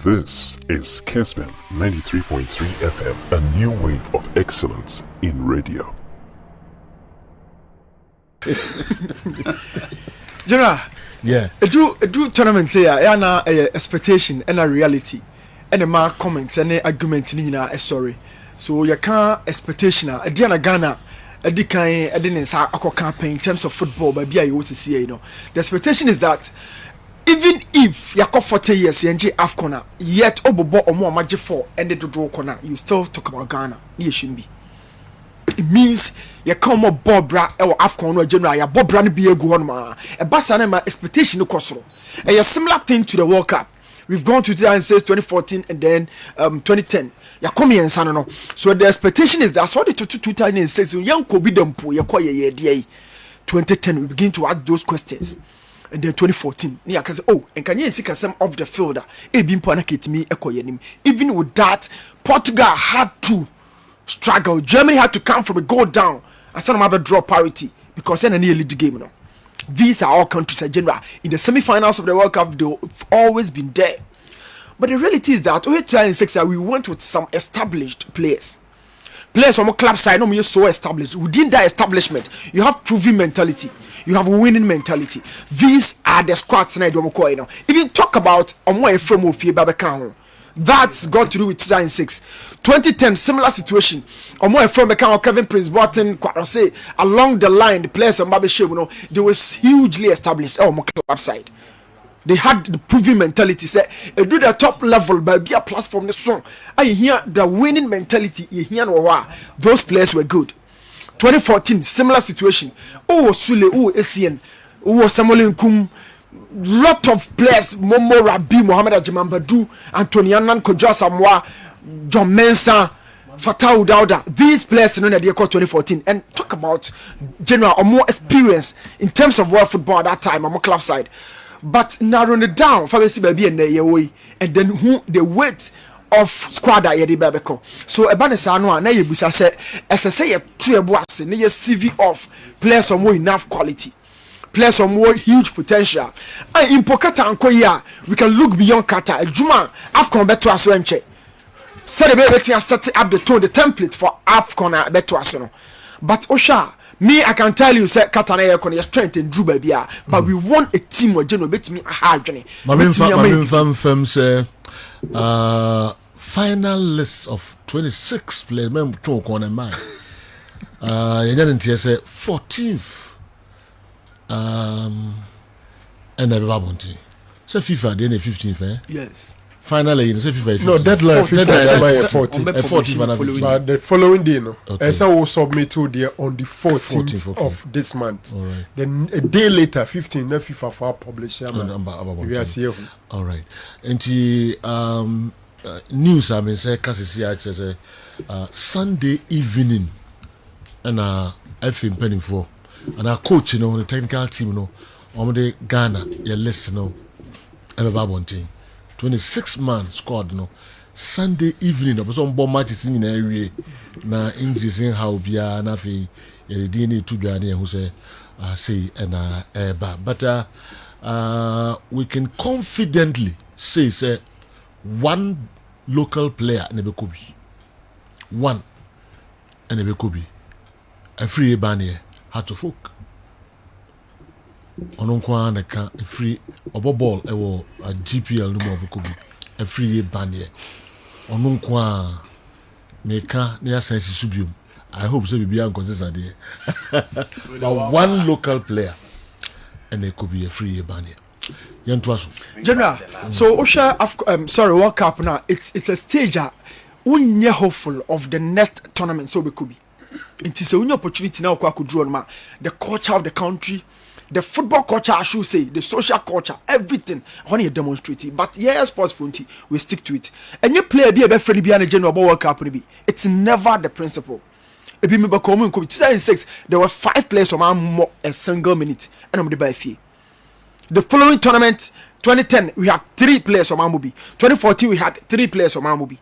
This is Kessben 93.3 FM, a new wave of excellence in radio. General, yeah. A do tournament here, na expectation and a reality, and a man comment and argument in sorry. So you can't expectation a Diana Ghana. I didn't say a campaign in terms of football, but be I want to see the expectation is that even if you have 40 years NG AFCON, yet Obobo or more magic 4 ended to draw corner, you still talk about Ghana. You shouldn't be. It means you come up Bobra or AFCON or General, you Bobra be a good man. A Basana expectation no cost. A similar thing to the World Cup. We've gone to 2014 and then 2010. You come here and Sanono. So the expectation is that I saw the 2006 young Kobe Dempo, you call your 2010. We begin to ask those questions. And then 2014, yeah, because and can you see some of the fielder? Even with that, Portugal had to struggle. Germany had to come from a goal down and some other draw parity because then nearly the game. No, these are all countries in general. In the semi-finals of the World Cup, they've always been there. But the reality is that we went with some established players. Players on the club side, no, you're so established. Within that establishment, you have proven mentality. You have winning mentality. These are the squads tonight. Even talk about from that's got to do with 2006. 2010, similar situation. From Kevin Prince Boateng, along the line, the players on Babe they were hugely established on the club side. They had the proven mentality. Say, do the top level, but be a platform. The strong. I hear the winning mentality. You hear those players were good. 2014, similar situation. Sule, Essien, Samuel Nkum, lot of players, Momo Rabi, Mohamed Ajimambadu, Anthony Annan, Kojo Samoa, John Mensah, Fatah Udauda. These players in the year 2014. And talk about general or more experience in terms of world football at that time, on my club side. But narrowing it down, and then who the weight of squad that you did. So Ebanesano na yebusa say SSA ye treble na ye CV of players of more enough quality, players of more huge potential. And in Pokata Ankoya, we can look beyond Kata. Juma AFCON beto aso enche. Say the better set up the tone, the template for AFCON beto aso. But Osha, me, I can tell you, say Katana Yakon, your strength in Drew baby, but we want a team where General bet me a hard journey. Final list of 26 players. Remember, talk on a man. You didn't say 14th. And the Babonti. So FIFA, then 15th, eh? Yes. Finally, you say FIFA. No, deadline 14th. But the following day, no. ESA will submit to there on the 14th of this month. Right. Then a day later, 15th, FIFA for publisher. We are here. All right. And the news, I mean, say, Sunday evening, and I've been penning for, and our coach, the technical team, on the Ghana, you listen, team. 26-man squad, Sunday evening, there was some bomb matches in the area. Na injuries in how be a nafi DNA to be who say but we can confidently say one local player in Ebekobi, one in Ebekobi, a free banner had to folk. Ononkwa na ka free oboball ewo GPL no mo Ebekobi, a free banner. Ononkwa meka na sense subium. I hope so be consistent there. But one local player and it could be a free banner. General, so Osha, sorry, World Cup now. It's a stage. Unye hopeful of the next tournament. So we could be. It is a new opportunity now. Could draw on the culture of the country, the football culture. I should say the social culture, everything. I want to demonstrate it. But yeah, sports fronty, we stick to it. And you play be a best friend behind the general about World Cup. It's never the principle. If you remember, in 2006, there were 5 players on more a single minute, and I'm the by fee. The following tournament, 2010, we had 3 players on Mamubi. 2014, we had 3 players on Mamubi.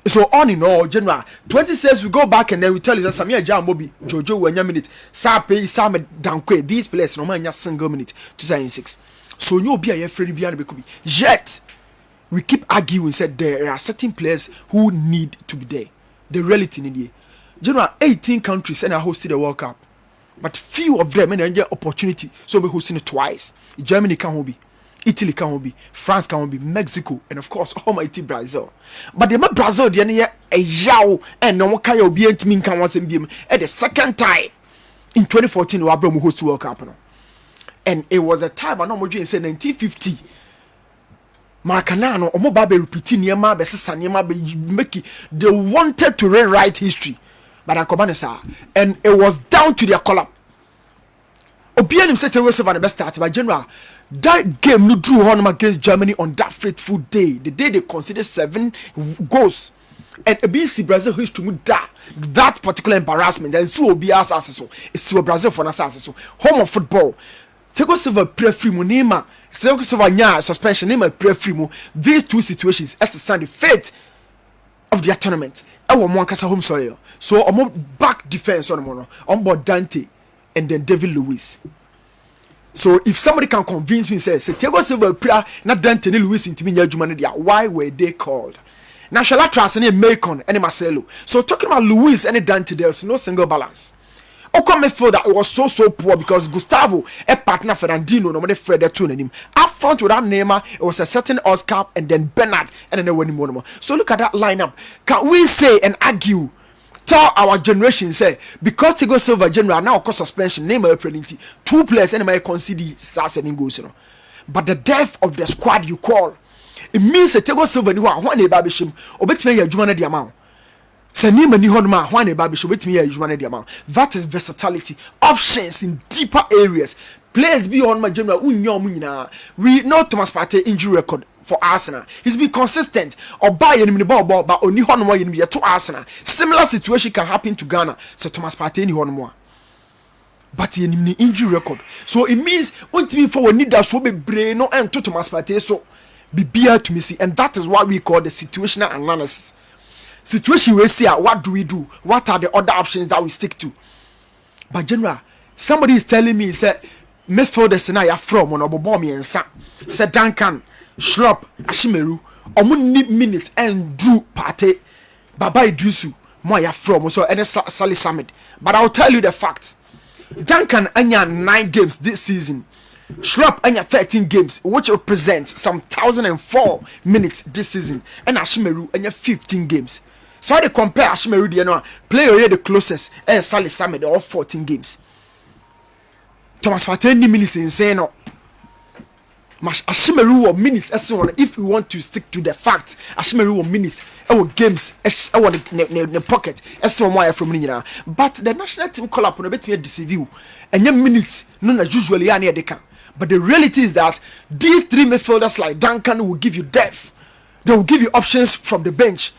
So on in all, general, 26 we go back and then we tell you that Samia Jambobi, Jojo, 1 minute, Sape, Sam Dankwe, these players no man single minute, 2006. So you be a free behind the Yet, we keep arguing said there are certain players who need to be there. The reality in the general 18 countries and are hosted the World Cup, but few of them and opportunity so we hosting it twice. Germany can be, Italy can be, France can be, Mexico, and of course almighty Brazil. But the Brazil the year a yaw and no one can be mean can once and at the second time in 2014 we Abraham host World Cup. And it was a time I know more say 1950. Marcanano, or Mobabe repeating Yama, Bessanima, Meki, they wanted to rewrite history. But Ankobanesa, and it was down to their column. Obian himself was the best start by General. That game no drew home against Germany on that fateful day. The day they considered 7 goals. And a BC Brazil history to that particular embarrassment. And so Obia's assassin. It's Brazil for an assassin. Home of football. Tego Silva pre free Munima. Tego Silva nya suspension name pre free mu. These two situations as to stand the fate of their tournament. Our Mwankasa home soil. So on back defense on board Dante and then David Luiz. So if somebody can convince me, say Thiago Silva prayer not Dante ni Luiz into me dia, why were they called? Now shall I trust any Macon and Marcelo? So talking about Luiz and Dante, there's no single balance. Oko feel that it was so poor because Gustavo, a partner Fernandino, no matter Fred two him. Up front with that Neymar, it was a certain Oscar and then Bernard and then winning more. So look at that lineup. Can we say and argue? Tell our generation say because Thiago Silva general now cause suspension, Neymar penalty, 2 players and might concede 7 goals. You know. But the depth of the squad you call, it means that Thiago Silva ni one babishim or bet me jumana the amount. Sanima ni honma one babishim bet me jumana the amount. That is versatility, options in deeper areas. Players beyond my general we know Thomas Partey injury record for Arsenal. He's been consistent or buy in the ball but only one more in to Arsenal. Similar situation can happen to Ghana. So Thomas Partey ni one more. But in the injury record. So it means when to me for we need that show be brain no and to Thomas Partey so be beer to me see, and that is what we call the situational analysis. Situation we see what do we do? What are the other options that we stick to? But general, somebody is telling me say midfielders na ya from on obobo me ensa. Say Duncan, Schlupp, Ashimeru, omo need minute and Drew Partey, Baba Idrisu, mo ya from so any Sally Summit. But I'll tell you the facts. Duncan anya 9 games this season. Schlupp anya 13 games, which represents some 1,004 minutes this season. And Ashimeru anya 15 games. So I compare Ashimeru the player the closest Sally Summit all 14 games. Thomas Partey minutes insane no. Ashimeru or minutes if we want to stick to the facts. Ashimeru or minutes games the pocket from Nina. But the national team call up on a bit me deceive you. And your minutes no usually near they can. But the reality is that these 3 midfielders like Duncan will give you depth. They will give you options from the bench.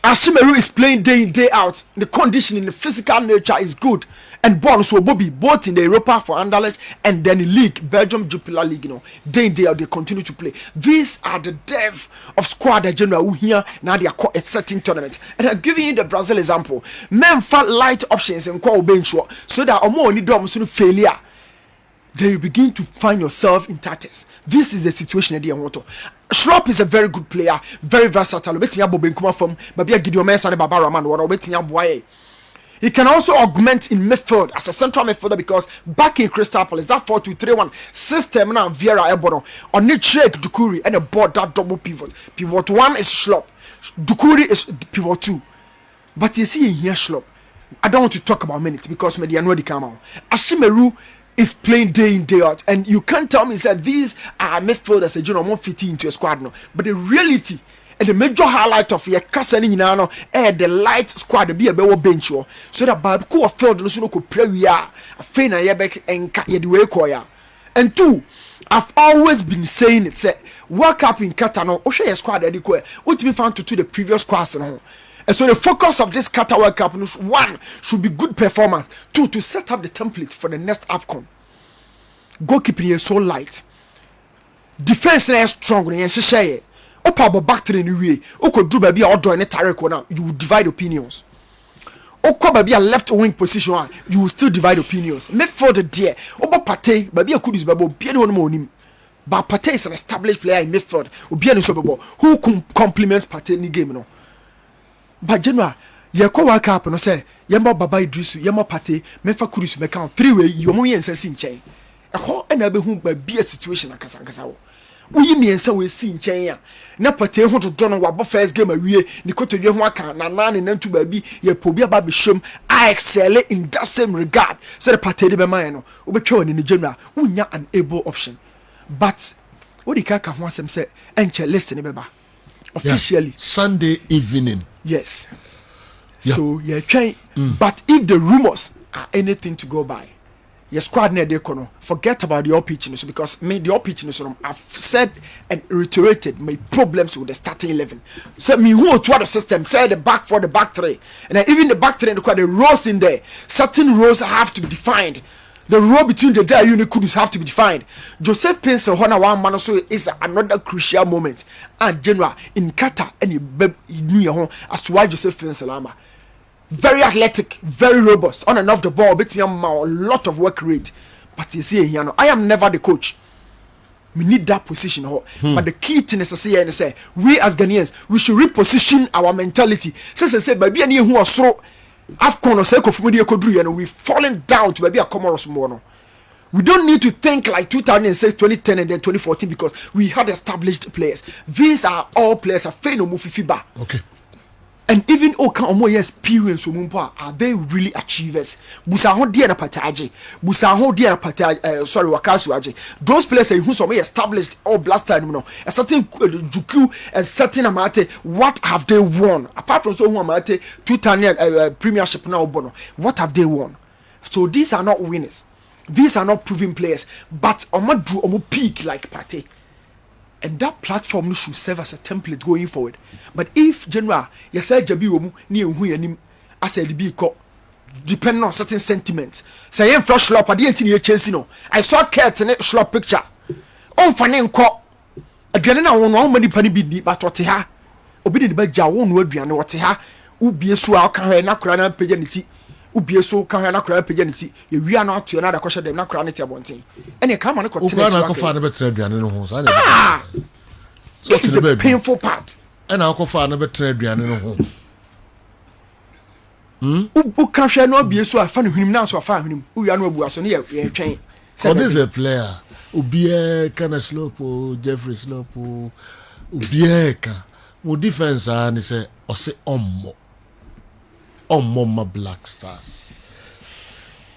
Ashimeru is playing day in day out. The conditioning, the physical nature is good. And bonus will be both in the Europa for Anderlecht and then the league, Belgium Jupiler League, day in day out they continue to play. These are the depth of squad that general who here now they are called a certain tournament. And I'm giving you the Brazil example. Men fat light options and call bench so that only dom soon failure. Then you begin to find yourself in tatters. This is the situation that they want to. Schlupp is a very good player, very versatile. He can also augment in midfield as a central midfielder because back in Crystal Palace, that 4-2-3-1 system now Vieira Ebono on the check Dukuri and a board that double pivot. Pivot 1 is Schlupp, Dukuri is pivot 2. But you see in here Schlupp, I don't want to talk about minutes because Median already come out. Ashimeru is playing day in day out, and you can't tell me that these are midfielders that you know won't fit into a squad no. But the reality and the major highlight of your casting in the light squad be a better bench so that by cool field no so no could play we are a fan and yebek and the way koya. And 2, I've always been saying it say World Cup in Qatar no o share squad edi ko what me found to the previous squads no. And so the focus of this Qatar World Cup, 1 should be good performance. 2 to set up the template for the next AFCON. Goalkeeping is so light. Defense is strong. Opa back to the new way. Oko do baby or draw any Tarek now. You will divide opinions. Oko baby a left wing position. You will still divide opinions. Midfield there. Oba Partey baby a kudus babo. Piano no monim. But Partey is an established player in midfield. Obi and so who complements Partey in the game no. But general, you call World Cup and say, Yamba Baba Idrisu, Yamba Partey, Mefa Kudus, Mekan, 3-way, you only and sensing chain. A whole and a whom be a situation like Kasankasao. We mean so we see in chain. Na Partey want to don what first game a year, Nikoto Yamaka, Nanan and then to baby, ye Pobia Baby Shum, I excel in that same regard. Said the Partey de Bemano, Ubeton in the general, unya an able option. But what the Kaka wants him say, Enche listen, Beba. Officially, Sunday evening. Yes. Yeah. So you're trying, but if the rumors are anything to go by, your squad near the corner, forget about the pitching. So because me the pitching, so I've said and reiterated my problems with the starting 11. So me who to the system, say the back for the back three, and then even the back three and the rows in there. Certain rows have to be defined. The row between the day unit Kudus have to be defined. Joseph Pencil Hona one man so is another crucial moment. And general in Qatar and you knew as to why Joseph Pencil Ama. Very athletic, very robust, on and off the ball, between a lot of work rate. But you see here, I am never the coach. We need that position. But the key thing is to say, we as Ghanaians, we should reposition our mentality. Since I say, baby, any who are so AFCON or Seko for media Kodru, and we've fallen down to maybe a Comoros Mono. We don't need to think like 2006, 2010, and then 2014 because we had established players. These are all players of Feno Mufifiba. Okay. And even Oka experience are they really achievers? Busa ho dia na pataje. Busa ho dia na pataje. Sorry, Wakasu aje. Those players who some established all blast time no. A certain Juku, a certain amate. What have they won? Apart from so who amate 2 Premiership now bono. What have they won? So these are not winners. These are not proven players. But omo do omo peak like Partey. And that platform should serve as a template going forward. But if general, you said Jabi Omu, ni who yanim, I said be caught, depending on certain sentiments. Say, I'm flash slop, I didn't see chasing no. I saw cats in a slop picture. Oh, funny caught. Again, I won't know many penny be but what ha. Obedient by Jawon would be and what ha. Ubi so I can not crown paganity. Ubi so can not crown paganity. We are not to another question, they're not crown it one thing. And you come on a continent. So it's the painful part. And I'll go for another trade in home. Who can not be so I found him now, so I found him. Who are no boys on here, we are trained. So this is a player. Ubieka, kind of slope, Jeffrey Slope, Ubieka. Mo defense, and he say, or say, my Black Stars.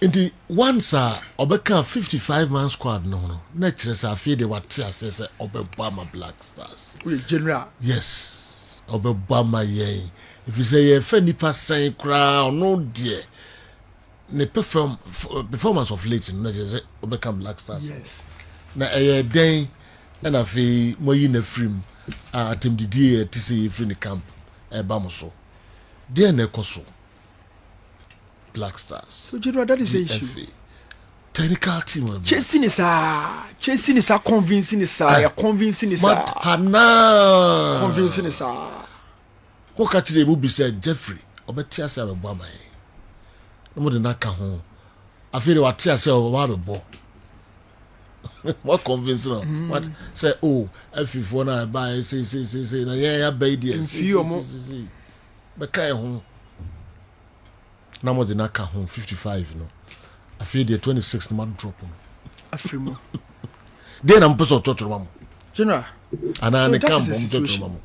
In the once, Obeka 55-man squad, no. Naturally, I feel they were tears, they say, Obama Black Stars. General. Yes. Obama, yeah. If you say, if any person crowd, no dear. The performance of late, no, just say, Obeka Black Stars. Yes. Now, a day, and I feel more in a frame, attempt the dear to see if in the camp, a bamoso. Dear Nekoso. Black Stars. So, General, that is the issue. Technical team. Chasing is convincing is convincing is convincing is what catch the movie said Jeffrey obetia say we boa mai no de na ka ho afiri wa tia say o wa be bo what convincing what say oh afifo na buy say na ya buy there see be kai ho na mo de na ka ho 55 no afiri the 26 no man drop no afiri mo dey na mpeso totoro mamo General ana ne camp mo totoro mamo